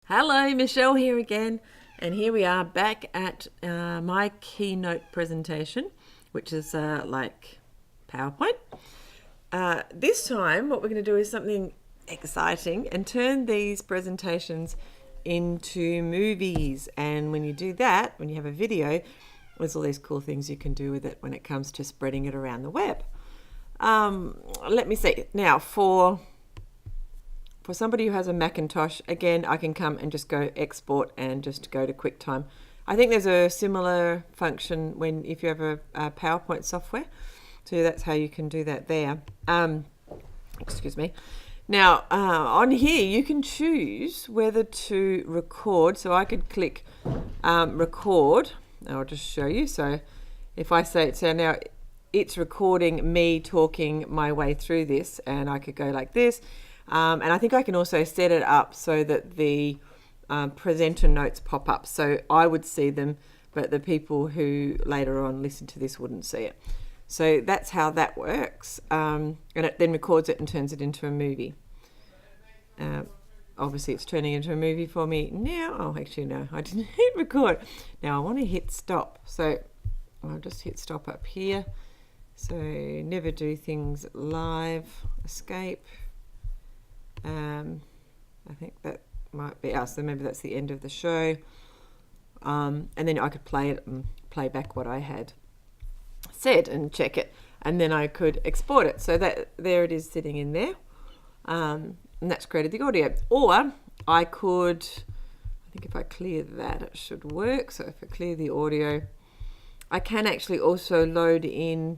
Hello, Michelle here again, and here we are back at my keynote presentation, which is like PowerPoint. This time what we're going to do is something exciting and turn these presentations into movies. And when you do that, when you have a video, there's all these cool things you can do with it when it comes to spreading it around the web. Let me see. Now for somebody who has a Macintosh, again, I can come and just go export and just go to QuickTime. I think there's a similar function if you have a PowerPoint software. So that's how you can do that there. Excuse me. Now, on here, you can choose whether to record. So I could click record. I'll just show you. So if I say, so now it's recording me talking my way through this, and I could go like this. And I think I can also set it up so that the presenter notes pop up. So I would see them, but the people who later on listen to this wouldn't see it. So that's how that works. And it then records it and turns it into a movie. Obviously it's turning into a movie for me now. Oh, actually no, I didn't hit record. Now I want to hit stop. So I'll just hit stop up here. So never do things live, escape. I think that might be us. So maybe that's the end of the show. And then I could play it and play back what I had said and check it. And then I could export it. So that there it is sitting in there. And that's created the audio. Or I could, I think if I clear that, it should work. So if I clear the audio, I can actually also load in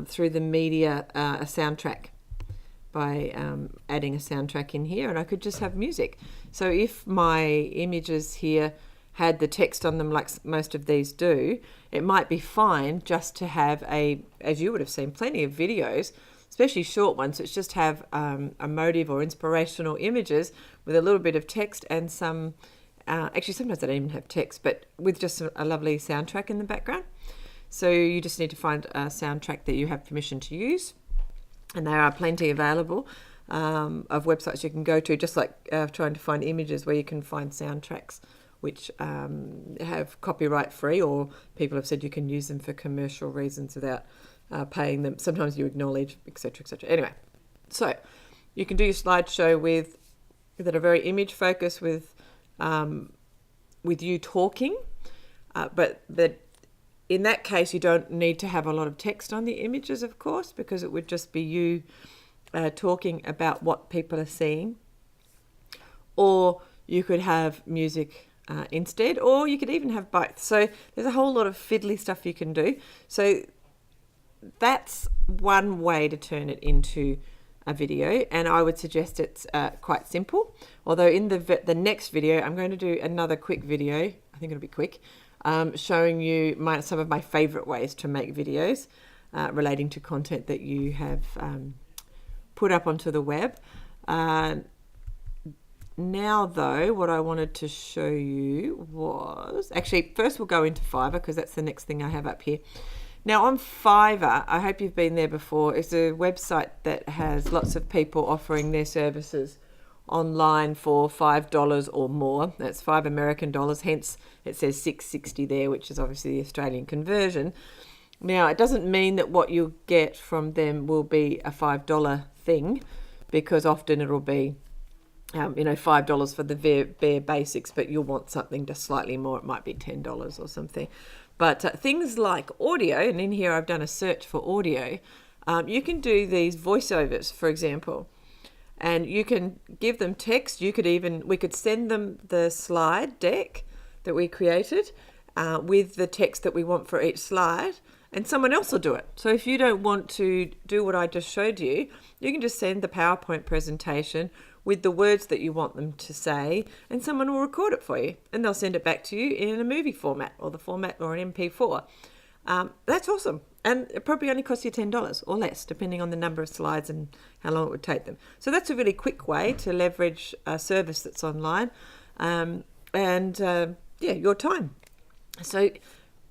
through the media a soundtrack by adding a soundtrack in here, and I could just have music. So if my images here had the text on them like most of these do, it might be fine just to have as you would have seen plenty of videos, especially short ones, which just have a motive or inspirational images with a little bit of text and some, actually sometimes they don't even have text, but with just a lovely soundtrack in the background. So you just need to find a soundtrack that you have permission to use. And there are plenty available of websites you can go to, just like trying to find images where you can find soundtracks which have copyright free, or people have said you can use them for commercial reasons without paying them. Sometimes you acknowledge, etc., etc. Anyway, so you can do your slideshow that are very image focused with you talking, but in that case, you don't need to have a lot of text on the images, of course, because it would just be you talking about what people are seeing. Or you could have music instead, or you could even have both. So there's a whole lot of fiddly stuff you can do. So that's one way to turn it into a video, and I would suggest it's quite simple. Although in the next video, I'm going to do another quick video. I think it'll be quick. Showing you some of my favorite ways to make videos relating to content that you have put up onto the web. Now though, what I wanted to show you was, actually first we'll go into Fiverr, because that's the next thing I have up here. Now on Fiverr, I hope you've been there before, it's a website that has lots of people offering their services online for $5 or more. That's $5 American, hence it says $6.60 there, which is obviously the Australian conversion. Now it doesn't mean that what you get from them will be a $5 thing, because often it'll be $5 for the bare basics, but you'll want something just slightly more. It might be $10 or something. But things like audio, and in here I've done a search for audio, you can do these voiceovers, for example. And you can give them text. We could send them the slide deck that we created with the text that we want for each slide, and someone else will do it. So if you don't want to do what I just showed you, you can just send the PowerPoint presentation with the words that you want them to say, and someone will record it for you, and they'll send it back to you in a movie format, or the format, or an MP4. That's awesome. And it probably only costs you $10 or less, depending on the number of slides and how long it would take them. So that's a really quick way to leverage a service that's online your time. So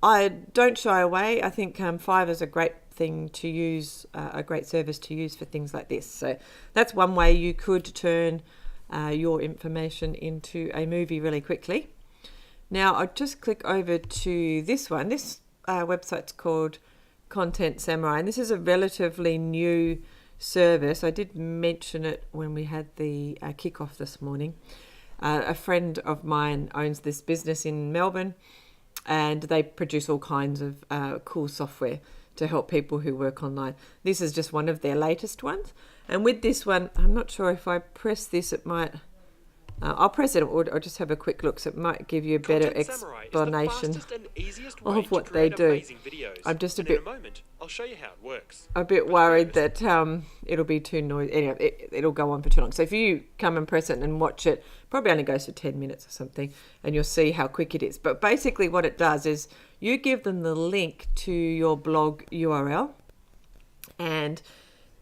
I don't shy away. I think Fiverr is a great thing to use, a great service to use for things like this. So that's one way you could turn your information into a movie really quickly. Now I'll just click over to this one. This website's called Content Samurai, and this is a relatively new service. I did mention it when we had the kickoff this morning. A friend of mine owns this business in Melbourne, and they produce all kinds of cool software to help people who work online. This is just one of their latest ones. And with this one, I'm not sure if I press this, it might... I'll press it or just have a quick look, so it might give you a better explanation of what they do. I'm just a bit worried that it'll be too noisy. Anyway, it'll go on for too long. So if you come and press it and watch it, probably only goes for 10 minutes or something, and you'll see how quick it is. But basically what it does is you give them the link to your blog URL, and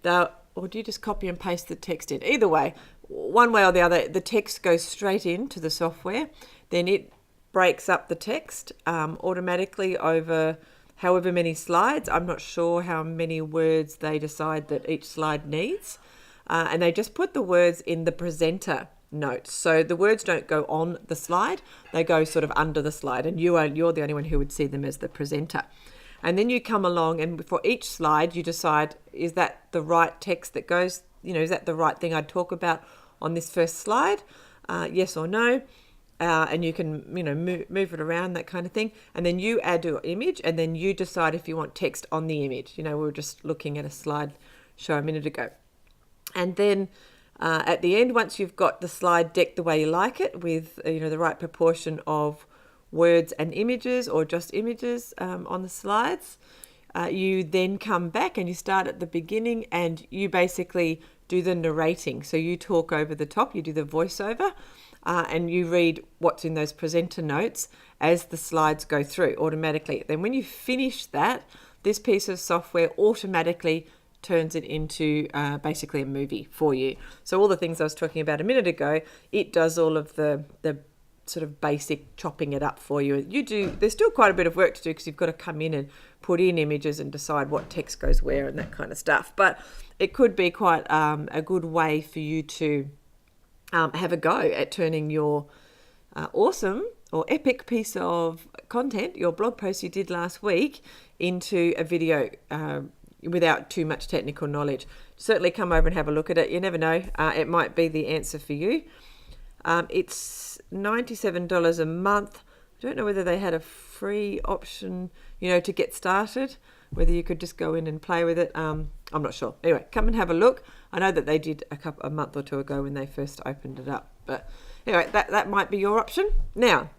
or do you just copy and paste the text in? Either way, one way or the other, the text goes straight into the software. Then it breaks up the text automatically over however many slides. I'm not sure how many words they decide that each slide needs. And they just put the words in the presenter notes. So the words don't go on the slide, they go sort of under the slide, and you're the only one who would see them as the presenter. And then you come along, and for each slide you decide, is that the right text that goes, is that the right thing I'd talk about on this first slide? Yes or no? And you can, move it around, that kind of thing. And then you add your image, and then you decide if you want text on the image. We were just looking at a slide show a minute ago. And then at the end, once you've got the slide decked the way you like it, with the right proportion of words and images, or just images on the slides, you then come back and you start at the beginning, and you basically do the narrating. So you talk over the top, you do the voiceover, and you read what's in those presenter notes as the slides go through automatically. Then when you finish that, this piece of software automatically turns it into basically a movie for you. So all the things I was talking about a minute ago, it does all of the sort of basic chopping it up for you. There's still quite a bit of work to do, because you've got to come in and put in images and decide what text goes where and that kind of stuff. But it could be quite a good way for you to have a go at turning your awesome or epic piece of content, your blog post you did last week, into a video without too much technical knowledge. Certainly come over and have a look at it. You never know, it might be the answer for you. It's $97 a month. I don't know whether they had a free option, to get started, whether you could just go in and play with it. I'm not sure. Anyway, come and have a look. I know that they did a month or two ago when they first opened it up. But anyway, that might be your option. Now,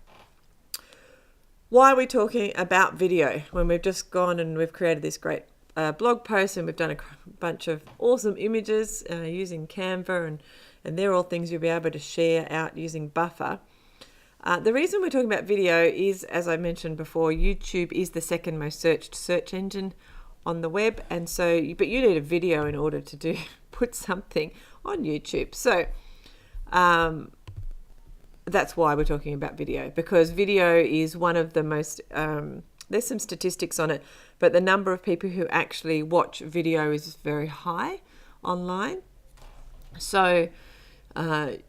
why are we talking about video when we've just gone and we've created this great blog post, and we've done a bunch of awesome images using Canva, and they're all things you'll be able to share out using Buffer. The reason we're talking about video is, as I mentioned before, YouTube is the second most searched search engine on the web, and so but you need a video in order to put something on YouTube. So that's why we're talking about video, because video is one of the most there's some statistics on it, but the number of people who actually watch video is very high online. So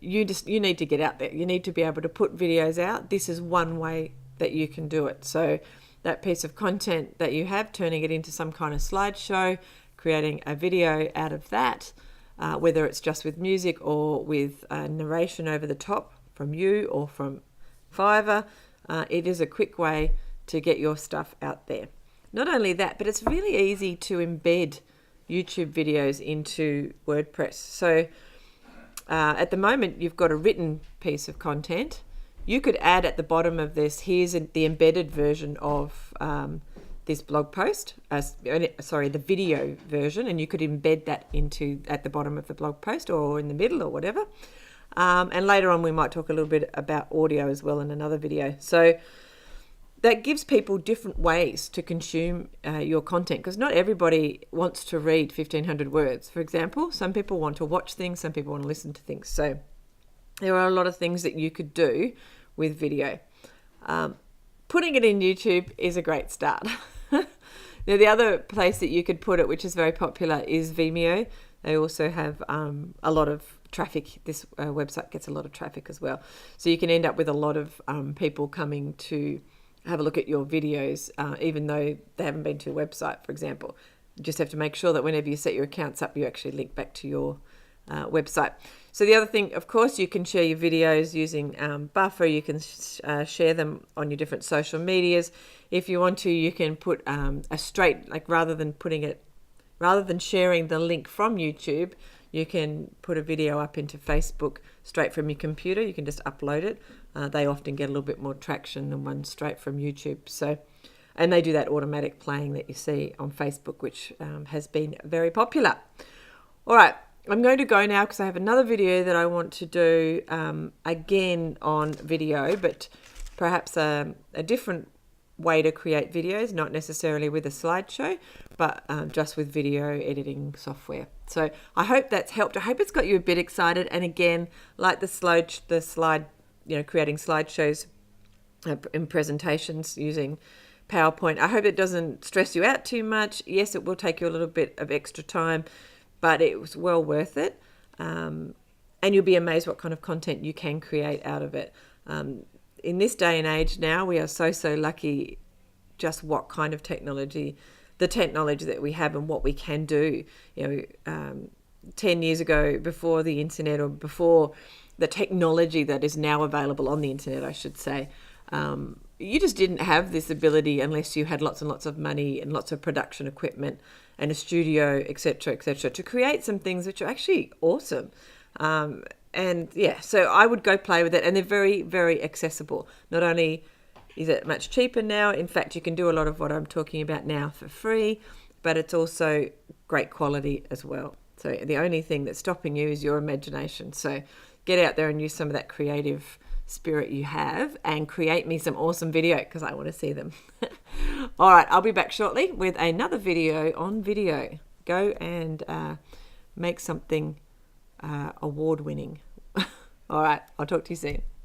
you need to get out there. You need to be able to put videos out. This is one way that you can do it. So that piece of content that you have, turning it into some kind of slideshow, creating a video out of that, whether it's just with music or with narration over the top from you or from Fiverr, it is a quick way to get your stuff out there. Not only that, but it's really easy to embed YouTube videos into WordPress. So at the moment, you've got a written piece of content. You could add at the bottom of this, here's the embedded version of this blog post, the video version, and you could embed that at the bottom of the blog post or in the middle or whatever. And later on, we might talk a little bit about audio as well in another video. So that gives people different ways to consume your content, because not everybody wants to read 1,500 words, for example. Some people want to watch things, some people want to listen to things. So there are a lot of things that you could do with video. Putting it in YouTube is a great start. Now, the other place that you could put it, which is very popular, is Vimeo. They also have a lot of traffic. This website gets a lot of traffic as well. So you can end up with a lot of people coming to have a look at your videos, even though they haven't been to your website, for example. You just have to make sure that whenever you set your accounts up, you actually link back to your website. So the other thing, of course, you can share your videos using Buffer. You can share them on your different social medias. If you want to, you can put a straight, like rather than sharing the link from YouTube, you can put a video up into Facebook straight from your computer. You can just upload it. They often get a little bit more traction than one straight from YouTube. So, and they do that automatic playing that you see on Facebook, which has been very popular. All right, I'm going to go now because I have another video that I want to do again on video, but perhaps a different way to create videos, not necessarily with a slideshow, but just with video editing software. So I hope that's helped. I hope it's got you a bit excited. And again, like the slide, creating slideshows and presentations using PowerPoint, I hope it doesn't stress you out too much. Yes, it will take you a little bit of extra time, but it was well worth it. And you'll be amazed what kind of content you can create out of it. In this day and age now, we are so lucky just what kind of technology that we have and what we can do. 10 years ago, before the internet, or before the technology that is now available on the internet, I should say, you just didn't have this ability unless you had lots and lots of money and lots of production equipment and a studio, etc., to create some things which are actually awesome. And yeah, so I would go play with it, and they're very, very accessible. Not only is it much cheaper now, in fact, you can do a lot of what I'm talking about now for free, but it's also great quality as well. So the only thing that's stopping you is your imagination. So get out there and use some of that creative spirit you have and create me some awesome video, because I want to see them. All right, I'll be back shortly with another video on video. Go and make something award-winning. All right, I'll talk to you soon.